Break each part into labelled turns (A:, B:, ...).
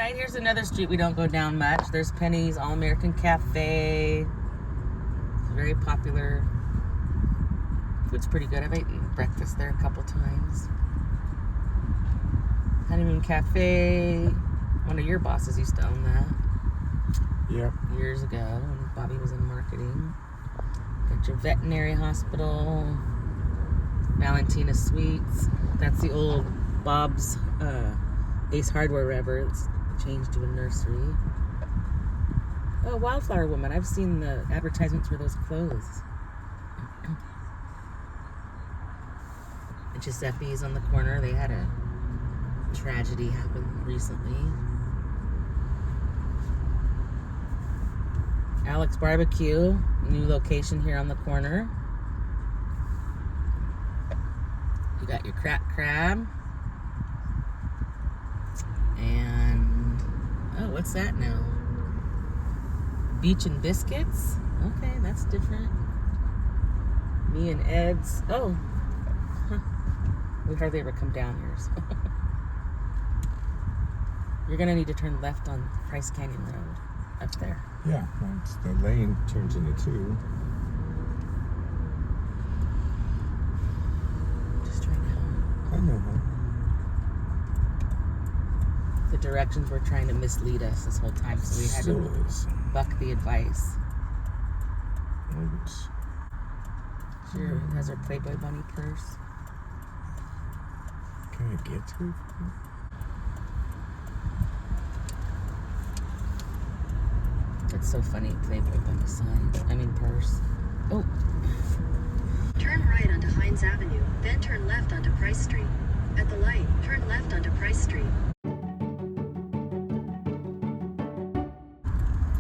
A: right, here's another street we don't go down much. There's Penny's All-American Cafe. It's very popular. Food's pretty good. I've eaten breakfast there a couple times. Honeymoon Cafe. One of your bosses used to own that.
B: Yep.
A: Years ago when Bobby was in marketing. Got your veterinary hospital. Valentina Suites. That's the old Bob's Ace Hardware Rever. It's changed to a nursery. Oh, Wildflower Woman. I've seen the advertisements for those clothes. And Giuseppe's on the corner. They had a tragedy happen recently. Alex Barbecue, new location here on the corner. You got your cracked crab. And, oh, what's that now? Beach and Biscuits? Okay, that's different. Me and Ed's. Oh, huh. We hardly ever come down here, so. You're gonna need to turn left on Price Canyon Road, up there.
B: Yeah, once the lane turns into 2.
A: Just trying to help.
B: I know, huh?
A: The directions were trying to mislead us this whole time, so we had to buck the advice.
B: Oops.
A: Sure, has her Playboy Bunny purse.
B: Can I get to it?
A: It's so funny, Playboy Bunny sign. I mean purse. Oh.
C: Turn right onto Hines Avenue, then turn left onto Price Street. At the light, turn left onto Price Street.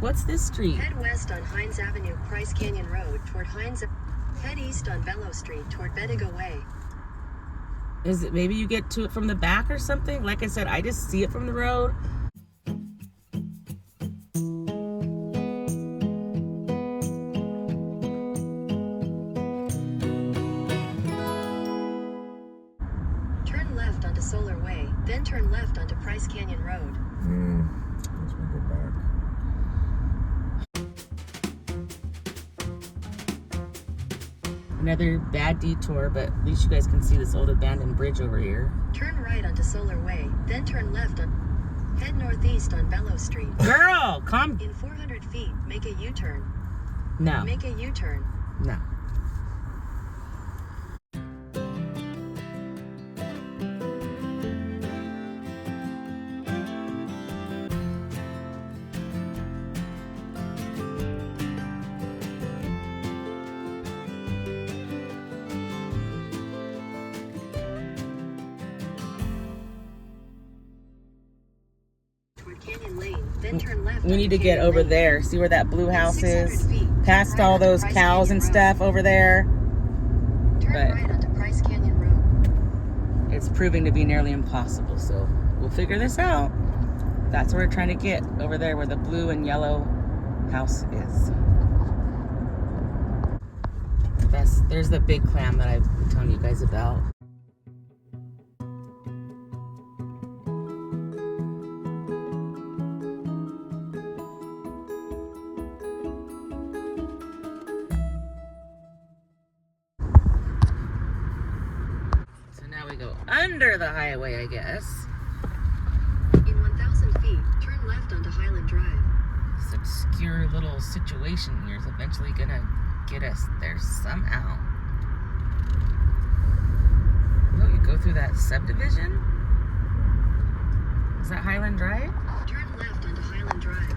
A: What's this street?
C: Head west on Hines Avenue, Price Canyon Road toward Hines. Head east on Bellow Street toward Bedigo Way.
A: Is it maybe you get to it from the back or something? Like I said, I just see it from the road.
C: Turn left onto Solar Way, then turn left onto Price Canyon Road.
B: Let's go back.
A: Another bad detour, but at least you guys can see this old abandoned bridge over here.
C: Turn right onto Solar Way, then turn left on. Head northeast on Bellow Street.
A: Girl, come.
C: In 400 feet, make a U-turn.
A: No.
C: Make a U-turn.
A: No.
C: Canyon Lane, then turn left.
A: We need to get over there. See where that blue house is? Past all those cows and stuff over there.
C: Turn right onto Price Canyon Road.
A: It's proving to be nearly impossible, so we'll figure this out. That's where we're trying to get, over there where the blue and yellow house is. There's the big clam that I've been telling you guys about. Under the highway, I guess.
C: In 1,000 feet, turn left onto Highland Drive.
A: This obscure little situation here is eventually gonna get us there somehow. Oh, you go through that subdivision? Is that Highland Drive?
C: Turn left onto Highland Drive.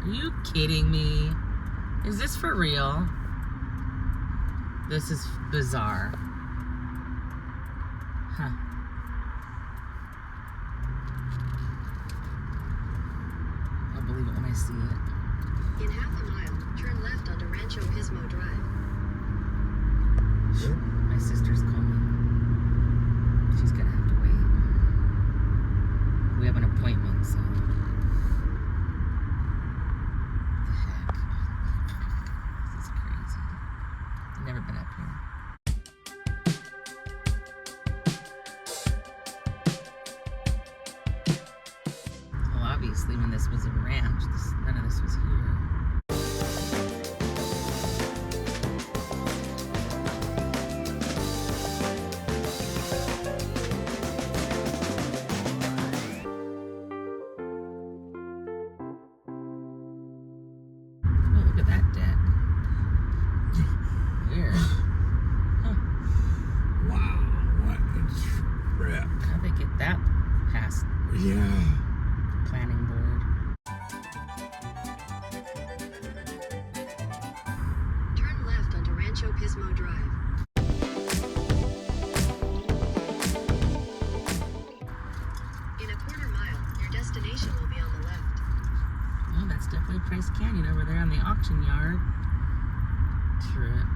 A: Are you kidding me? Is this for real? This is bizarre. Huh. I'll believe it when I see it.
C: In half a mile, turn left onto Rancho Pismo Drive.
A: My sister's calling. She's gonna have to wait. We have an appointment, so. What the heck? This is crazy. I've never been up here. obviously when this was a ranch, none of this was here. Oh, look at that deck. Weird. Huh.
B: Wow, what a trip.
A: How'd they get that past
B: Yeah.
A: planning board?
C: Turn left onto Rancho Pismo Drive. In a quarter mile, your destination will be on the left.
A: Oh, that's definitely Price Canyon over there on the auction yard. Trip.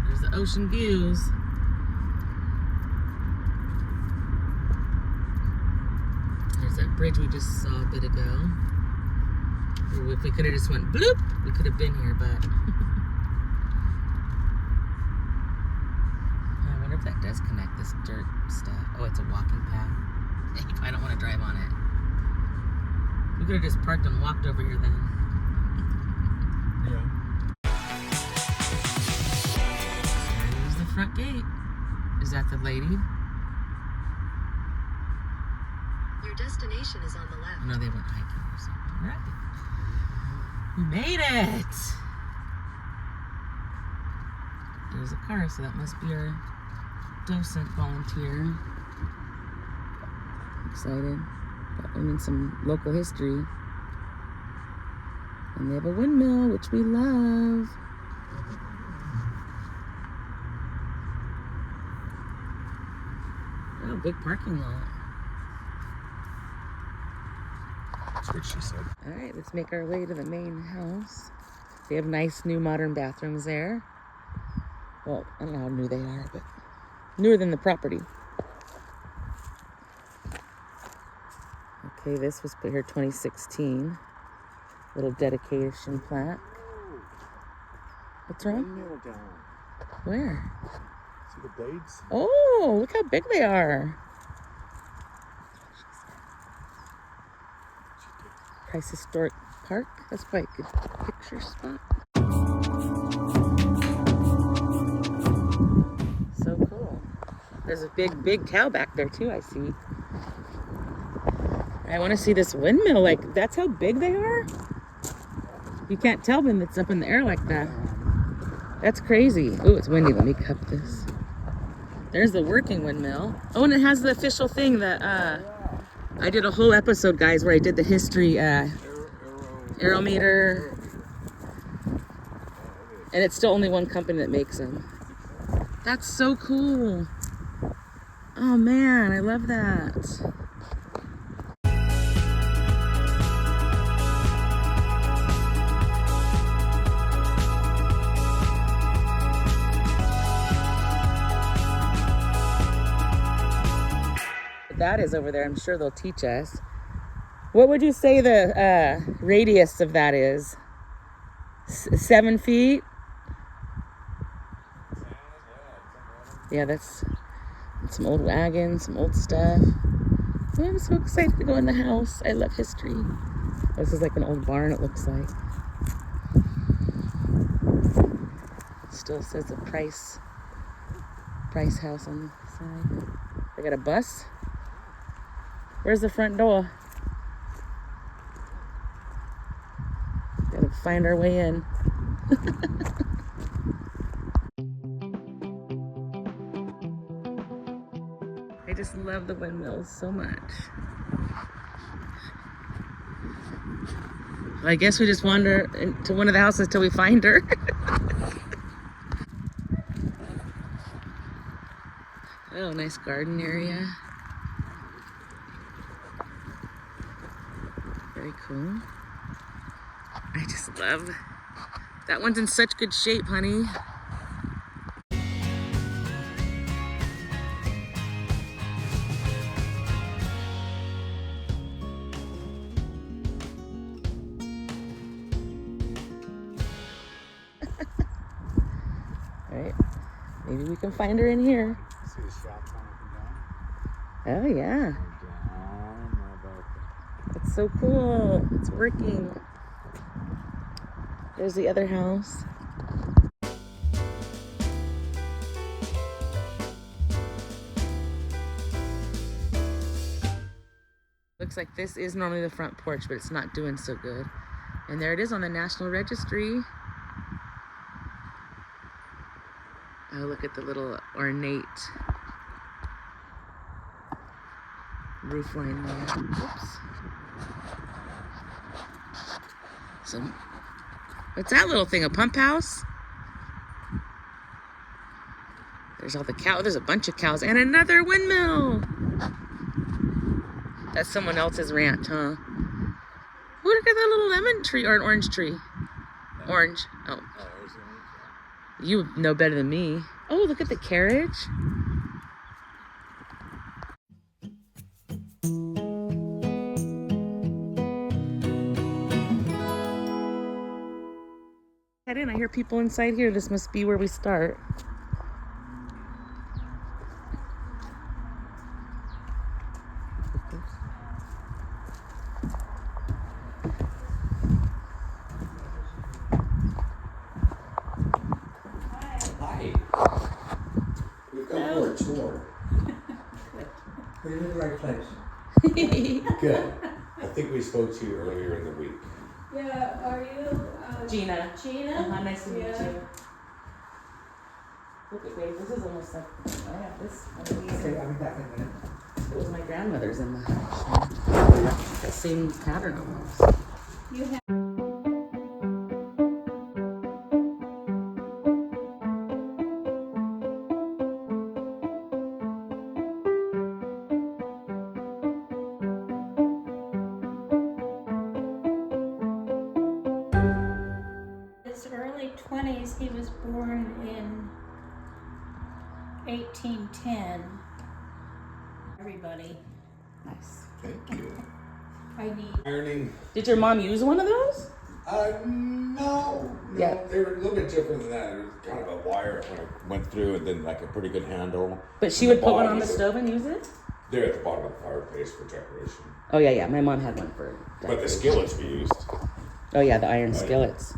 A: There's the ocean views. There's that bridge we just saw a bit ago. Ooh, if we could have just went bloop, we could have been here, but I wonder if that does connect this dirt stuff. Oh, it's a walking path. I don't want to drive on it. We could have just parked and walked over here then.
B: Yeah.
A: There's the front gate. Is that the lady?
C: Your destination is on the left.
A: I know they went hiking or something. All right. We made it. There's a car, so that must be our docent volunteer. Excited. Got learning some local history. And they have a windmill, which we love. Oh, big parking lot.
B: That's what she said.
A: All right, let's make our way to the main house. They have nice new modern bathrooms there. Well, I don't know how new they are, but newer than the property. Okay, this was put here 2016. Little dedication plaque. What's wrong?
B: Windmill down.
A: Where?
B: See the blades?
A: Oh, look how big they are. Price Historic Park. That's probably a good picture spot. So cool. There's a big cow back there too, I see. I want to see this windmill. Like, that's how big they are? You can't tell when it's up in the air like that. That's crazy. Oh, it's windy. Let me cup this. There's the working windmill. Oh, and it has the official thing that I did a whole episode, guys, where I did the history aerometer. And it's still only one company that makes them. That's so cool. Oh man, I love that. That is over there. I'm sure they'll teach us. What would you say the radius of that is? 7 feet? Yeah, that's some old wagons, some old stuff. Oh, I'm so excited to go in the house. I love history. This is like an old barn, it looks like. Still says the Price House on the side. They got a bus. Where's the front door? Gotta find our way in. I just love the windmills so much. Well, I guess we just wander into one of the houses till we find her. Oh, nice garden area. Very cool. I just love that one's in such good shape, honey. All right, Maybe we can find her in here.
B: See the shots on up
A: Oh, yeah.
B: and down. How about that?
A: That's so cool. It's working. There's the other house. Looks like this is normally the front porch, but it's not doing so good. And there it is on the National Registry. Oh, look at the little ornate roof line there. Oops. So, what's that little thing? A pump house? There's all the cows. There's a bunch of cows and another windmill. That's someone else's ranch, huh? Ooh, look at that little lemon tree or an orange tree. Orange. Oh.
B: Oh, there's the one.
A: You know better than me. Oh, look at the carriage. Head in. I hear people inside here. This must be where we start.
B: Hi. We've come for a tour.
D: We're in the right place.
B: Good. I think we spoke to you earlier in the week.
E: Yeah, are you,
A: Gina.
E: Gina?
A: Nice to meet
E: Yeah.
A: you. Look at wait, this is almost like I have this one of these.
D: Okay, I'll be back in a minute.
A: It was my grandmother's in the house. That same pattern almost.
E: You have. His early 20s, he was born in 1810. Everybody,
A: Nice.
B: Thank you.
E: I need.
B: Ironing.
A: Did your mom use one of those?
B: No.
A: Yeah.
B: They were a little bit different than that. It was kind of a wire when it went through, and then like a pretty good handle.
A: But she
B: And
A: would put one
B: bottom
A: on the
B: is a-
A: stove and use it?
B: They're at the bottom of the fireplace for decoration.
A: Oh yeah, yeah. My mom had one for
B: But the skillets we used.
A: Oh yeah, the iron
B: Right.
A: skillets.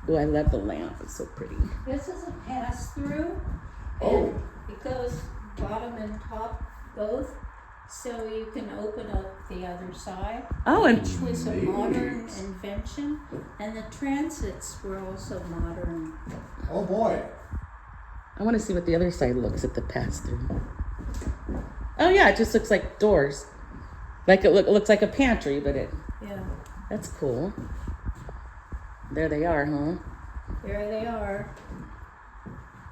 A: Oh, I love the lamp. It's so pretty.
E: This is a pass-through.
B: Oh.
E: And it goes bottom and top both, so you can open up the other side.
A: Oh, and
E: Which was a modern
B: Neat.
E: invention, and the transits were also modern.
B: Oh boy.
A: I want to see what the other side looks at the pass-through. Oh yeah, it just looks like doors. Like it looks like a pantry, but
E: Yeah,
A: that's cool. There they are, huh?
E: there they are.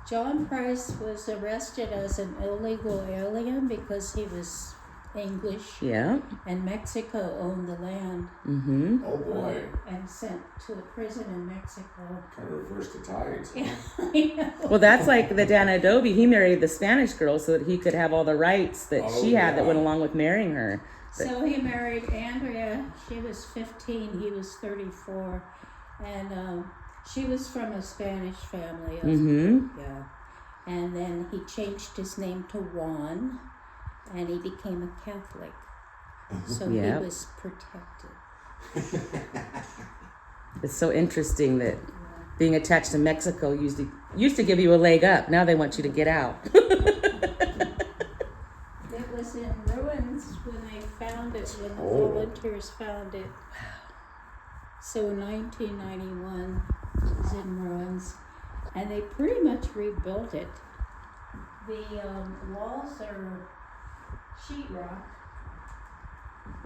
E: John Price was arrested as an illegal alien because he was English,
A: Yeah.
E: and Mexico owned the land,
A: Mm-hmm.
B: Oh boy.
E: and sent to a prison in Mexico.
B: Kind of reversed the tides. Huh?
E: Yeah.
A: Well, that's like the Dan Adobe. He married the Spanish girl so that he could have all the rights that
B: Oh,
A: she had that
B: yeah.
A: went along with marrying her.
E: So he married Andrea. She was 15. He was 34, and she was from a Spanish family.
A: Mm-hmm.
E: Yeah, and then he changed his name to Juan, and he became a Catholic. So
A: Yep.
E: he was protected.
A: It's so interesting that being attached to Mexico used to give you a leg up. Now they want you to get out.
E: It was in ruins when they found it, when the
B: Oh.
E: volunteers found it. So 1991 it was in ruins, and they pretty much rebuilt it. The walls are sheetrock.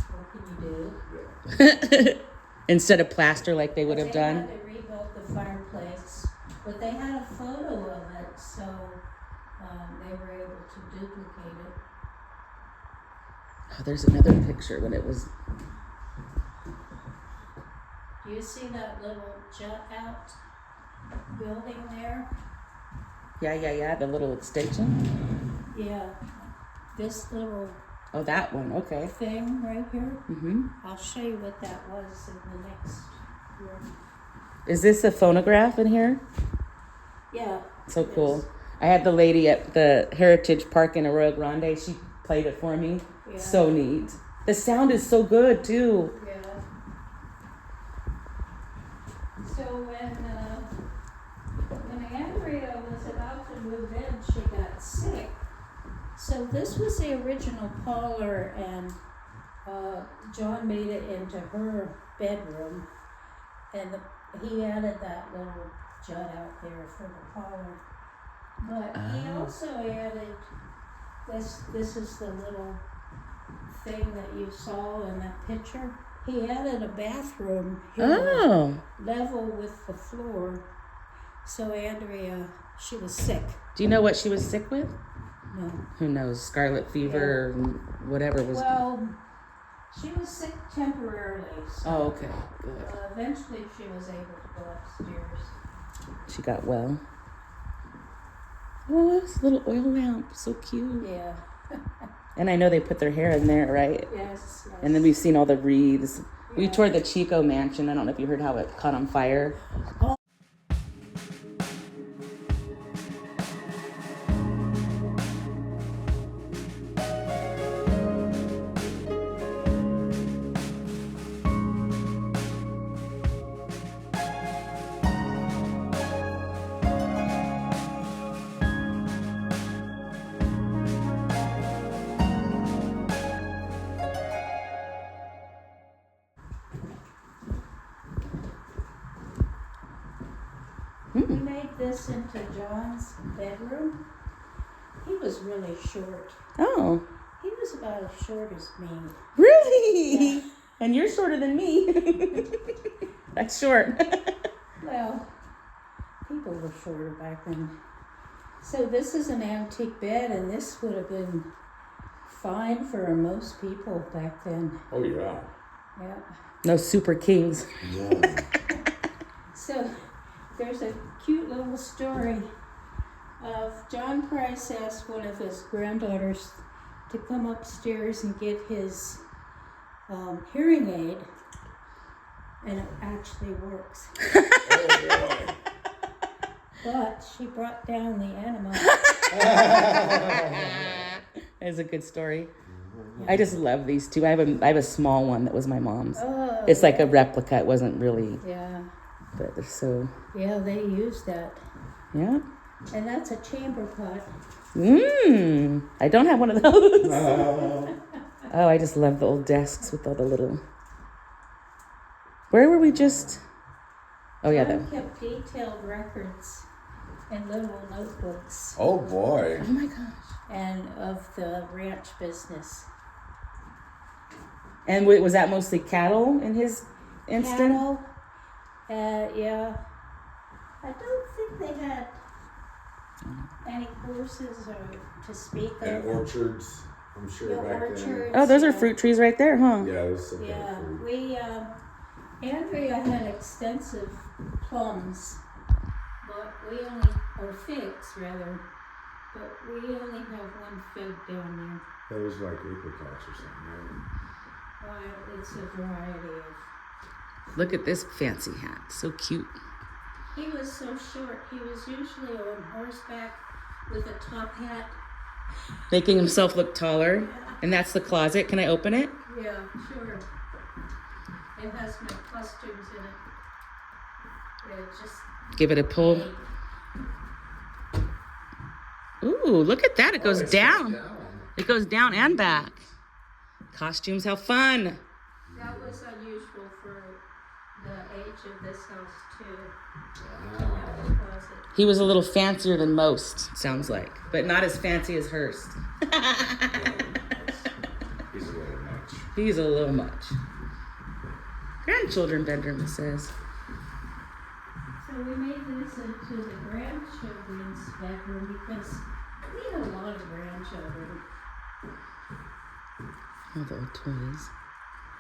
E: What can you do?
A: Instead of plaster like they would have
E: They
A: done.
E: had to rebuild the fireplace, but they had a photo of it, so they were able to duplicate it.
A: Oh, there's another picture when it was.
E: Do you see that little jut out building there?
A: Yeah. The little extension.
E: Yeah, this little
A: Oh, that one. Okay.
E: thing right here.
A: Mm-hmm.
E: I'll show you what that was in the next room.
A: Is this a phonograph in here?
E: Yeah.
A: So cool. I had the lady at the Heritage Park in Arroyo Grande. She played it for me.
E: Yeah.
A: So neat. The sound is so good too.
E: Yeah. So when Andrea was about to move in, she got sick. So this was the original parlor, and John made it into her bedroom, and he added that little jut out there for the parlor. But he also added this. This is the little thing that you saw in that picture. He added a bathroom here, level with the floor. So Andrea, she was sick.
A: Do you know what she was sick with?
E: No.
A: Who knows? Scarlet fever or whatever was.
E: Well, she was sick temporarily. So,
A: Oh, okay. Good.
E: eventually she was able to go upstairs.
A: She got well. Oh, this little oil lamp. So cute.
E: Yeah.
A: And I know they put their hair in there, right?
E: Yes.
A: And then we've seen all the wreaths. We
E: Yeah.
A: toured the Chico mansion. I don't know if you heard how it caught on fire.
E: We made this into John's bedroom. He was really short.
A: Oh,
E: He was about as short as me.
A: really?
E: Yeah.
A: And you're shorter than me. That's short.
E: Well, people were shorter back then. So this is an antique bed, and this would have been fine for most people back then.
B: Oh yeah.
E: Yeah.
A: No super kings.
B: Yeah.
E: So there's a cute little story of John Price asked one of his granddaughters to come upstairs and get his hearing aid, and it actually works.
B: Oh boy.
E: But she brought down the animal.
A: That's a good story. I just love these two. I have a small one that was my mom's.
E: Oh,
A: It's like a replica. It wasn't really,
E: yeah.
A: but they're so,
E: Yeah, they use that.
A: yeah.
E: And that's a chamber pot.
A: I don't have one of those. Oh, I just love the old desks with all the little. Where were we just? Oh yeah,
E: John
A: that.
E: kept detailed records in little notebooks
B: Oh boy.
A: Oh my gosh.
E: and of the ranch business.
A: And was that mostly cattle in his instant?
E: Cattle, yeah. I don't think they had any horses or to speak
B: And
E: of.
B: orchards, I'm sure
E: The
B: back
E: orchards.
A: Oh, those are
E: yeah.
A: fruit trees right there, huh?
B: then. Yeah, there's some kind
E: Yeah,
B: of fruit.
E: we, Andrea had extensive plums, but we only, or figs rather, but we only have one fig down
B: That was like apricots or something, right?
E: there. It's a variety of.
A: Look at this fancy hat. So cute.
E: He was so short, he was usually on horseback with a top hat.
A: Making himself look taller. And that's the closet. Can I open it?
E: Yeah, sure. It has my costumes in it. It just.
A: Give it a pull. Ooh, look at that. It goes down. It goes down and back. Costumes, how fun.
E: That was unusual for the age of this house too. To have a closet.
A: He was a little fancier than most, sounds like. But not as fancy as Hearst.
B: He's a little much.
A: He's a little much. Grandchildren bedroom, it says.
E: So we made this into the grandchildren's bedroom because we had a lot of grandchildren.
A: All the old toys.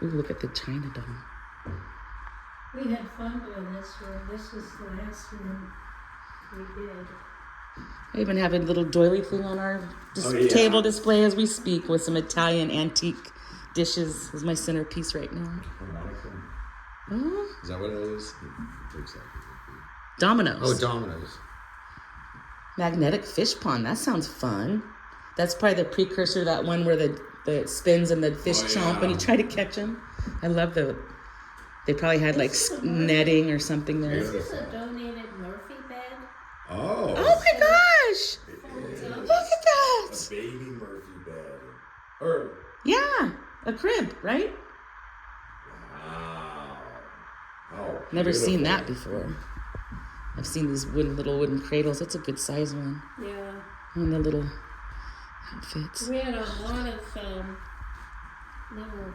A: Ooh, look at the China doll.
E: We had fun doing this room. This was the last room we did.
A: I even have a little doily thing on our
B: yeah.
A: table display as we speak with some Italian antique dishes as my centerpiece right now.
B: Harmonica.
A: Oh,
B: Is that what it is? Exactly.
A: Dominoes.
B: Oh, Domino's.
A: Magnetic fish pond. That sounds fun. That's probably the precursor to that one where the spins and the fish chomp when you try to catch them. I love the. They probably had like
E: This is a
A: netting or something there.
E: This is a donated Murphy bed.
B: Oh.
A: Oh my gosh!
E: Folds up.
A: Look at that!
B: A baby Murphy bed. Or
A: Yeah, a crib, right?
B: wow. Oh.
A: Never seen that
B: beautiful.
A: before. I've seen these little wooden cradles. That's a good size one.
E: Yeah.
A: And the little outfits.
E: We had a lot of little.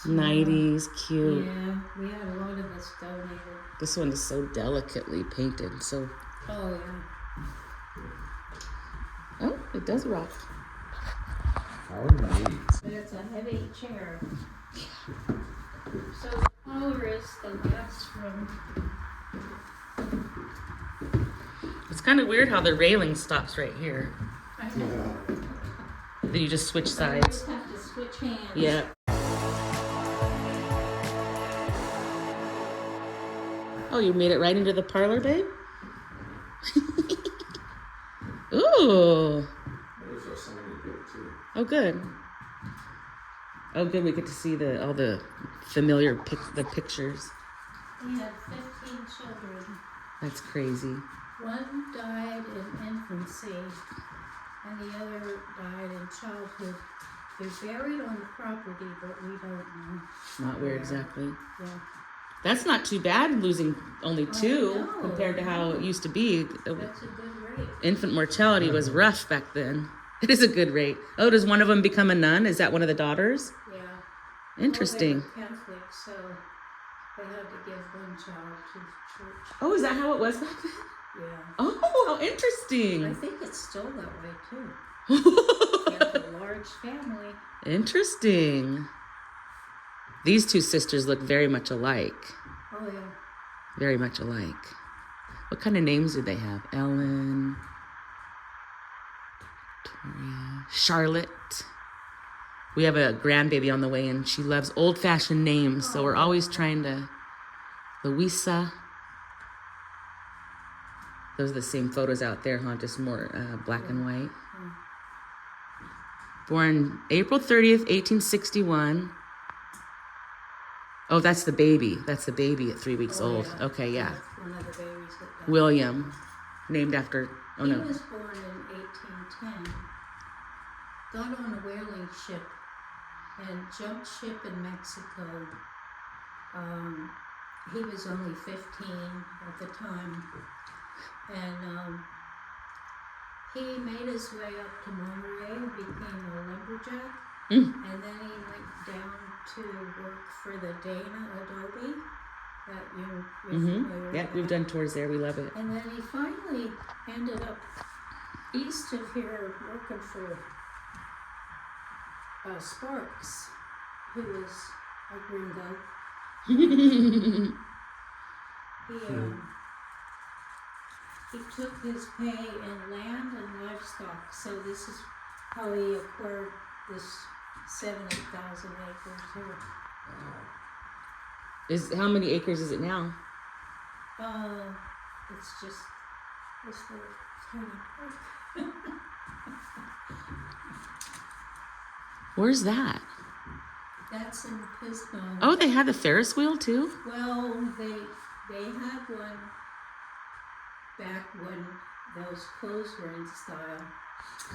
A: 90s, cute.
E: Yeah, we had a lot of this donated.
A: This one is so delicately painted. So,
E: Oh yeah.
A: oh, it does rock.
B: How neat.
E: But it's a heavy chair. So the collar is the last room.
A: It's kind of weird how the railing stops right here.
E: I know.
A: Then you just switch
E: I
A: sides.
E: always have to switch hands.
A: Yeah. Oh, you made it right into the parlor, babe? Ooh.
B: There's a sign you get too.
A: Oh, good. Oh, good. We get to see all the familiar pictures.
E: We had 15 children.
A: That's crazy.
E: One died in infancy, and the other died in childhood. They're buried on the property, but we don't know.
A: Not where exactly.
E: Yeah.
A: That's not too bad, losing only two
E: know.
A: compared to how it used to be.
E: That's a good rate.
A: Infant mortality was rough back then. It is a good rate. Oh, does one of them become a nun? Is that one of the daughters?
E: Yeah.
A: Interesting.
E: Well, they were Catholic, so they had to give one child to the church.
A: Oh, is that how it was back then?
E: Yeah.
A: Oh, how
E: I
A: interesting.
E: think it's still that way too. You have a large family.
A: Interesting. These two sisters look very much alike.
E: Oh yeah.
A: Very much alike. What kind of names do they have? Ellen, Victoria, Charlotte. We have a grandbaby on the way, and she loves old-fashioned names, so we're always trying to. Louisa. Those are the same photos out there, huh? Just more black and white. Born April 30th, 1861. Oh, that's the baby. That's the baby at 3 weeks old.
E: Yeah.
A: Okay, yeah.
E: That's one of the babies that died.
A: William, named after. Oh
E: He
A: no.
E: was born in 1810. Got on a whaling ship and jumped ship in Mexico. He was only 15 at the time. And he made his way up to Monterey, became a lumberjack, and then he went down to work for the Dana Adobe that you're familiar
A: Yeah,
E: with.
A: we've done tours there. We love it.
E: And then he finally ended up east of here working for Sparks, who was a gringo. He took his pay in land and livestock, so this is how he acquired this 70,000 acres here.
A: How many acres is it now?
E: It's just this little tiny park.
A: Where's that?
E: That's in Pismo.
A: Oh, they had the Ferris wheel too?
E: Well, they had one back when those clothes were in style.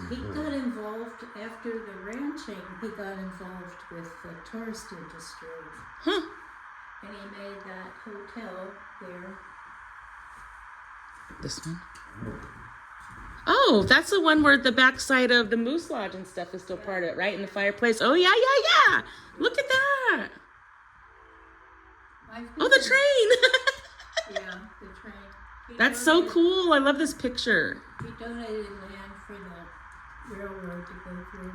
E: He got involved after the ranching. He got involved with the tourist industry.
A: Huh.
E: And he made that hotel there.
A: This one? Oh, that's the one where the backside of the Moose Lodge and stuff is still part of it, right? In the fireplace. Oh, yeah. Look at that. Oh, the train.
E: Yeah, the train. He
A: That's so
E: donated-
A: cool. I love this picture.
E: He donated land for the railroad to go through.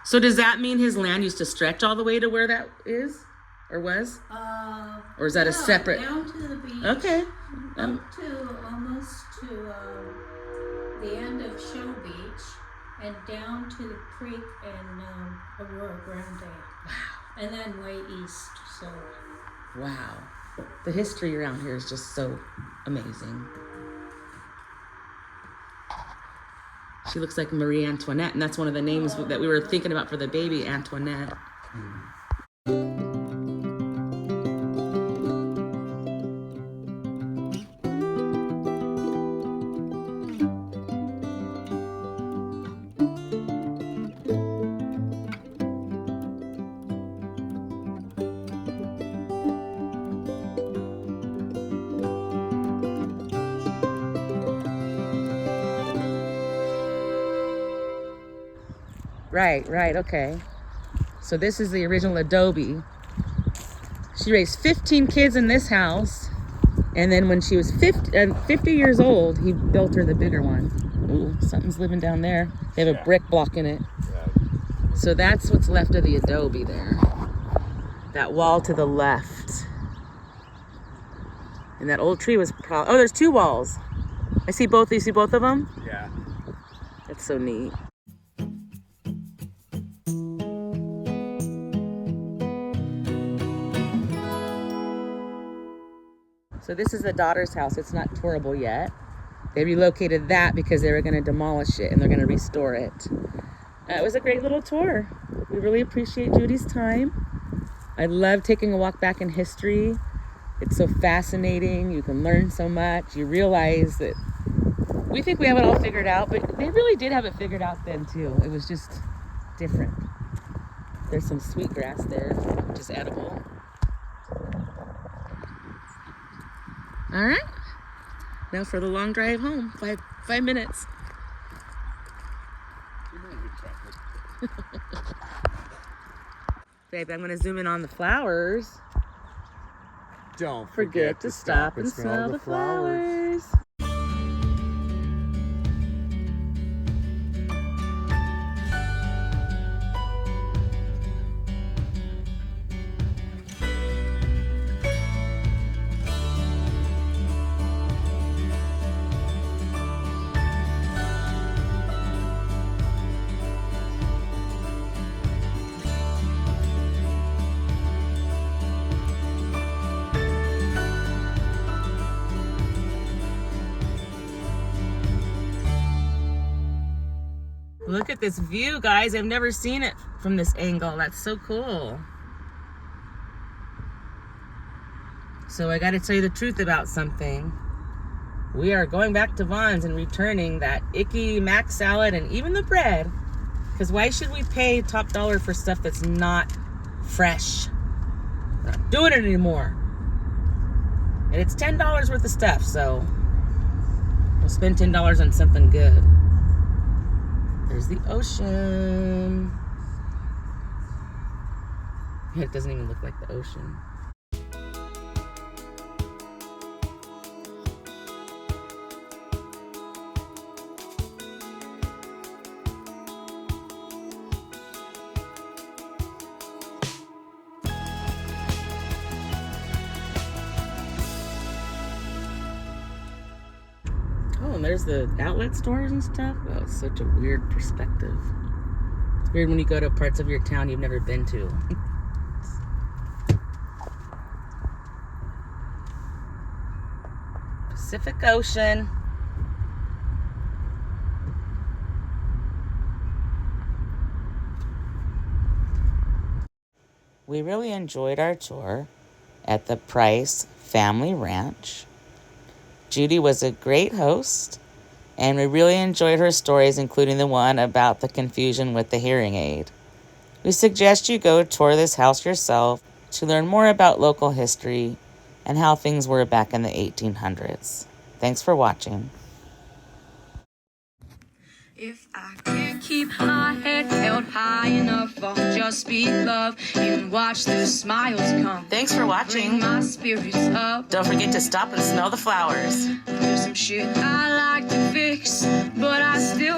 A: So does that mean his land used to stretch all the way to where that is? Or was? Or is that a
E: yeah,
A: separate?
E: down to the beach.
A: Okay.
E: Up to almost to the end of Show Beach and down to the creek in Aurora Grande. Wow. And then way east. So.
A: Wow. The history around here is just so amazing. She looks like Marie Antoinette, and that's one of the names that we were thinking about for the baby, Antoinette. Right, okay. So this is the original adobe. She raised 15 kids in this house, and then when she was 50 years old, he built her the bigger one. Ooh, something's living down there. They have a brick blocking it. So that's what's left of the adobe there. That wall to the left. And that old tree was probably, oh, there's 2 walls. I see both, you see both of them?
B: Yeah.
A: That's so neat. So this is the daughter's house. It's not tourable yet. They relocated that because they were going to demolish it and they're going to restore it. It was a great little tour. We really appreciate Judy's time. I love taking a walk back in history. It's so fascinating. You can learn so much. You realize that we think we have it all figured out, but they really did have it figured out then too. It was just different. There's some sweetgrass there, which is edible. All right, now for the long drive home, five minutes. Babe, I'm gonna zoom in on the flowers.
B: Don't
A: Forget to stop and smell the flowers. Look at this view, guys. I've never seen it from this angle. That's so cool. So I got to tell you the truth about something. We are going back to Vaughn's and returning that icky mac salad and even the bread. Because why should we pay top dollar for stuff that's not fresh? We're not doing it anymore. And it's $10 worth of stuff, so we'll spend $10 on something good. There's the ocean. It doesn't even look like the ocean. Oh, and there's the outlet stores and stuff. Oh, it's such a weird perspective. It's weird when you go to parts of your town you've never been to. Pacific Ocean. We really enjoyed our tour at the Price Family Ranch. Judy was a great host, and we really enjoyed her stories, including the one about the confusion with the hearing aid. We suggest you go tour this house yourself to learn more about local history and how things were back in the 1800s. Thanks for watching.
F: If I can't keep my head held high enough, I'll just speak love and watch the smiles come.
A: Thanks for watching.
F: Bring my spirits up.
A: Don't forget to stop and smell the flowers.
F: There's some shit I like to fix, but I still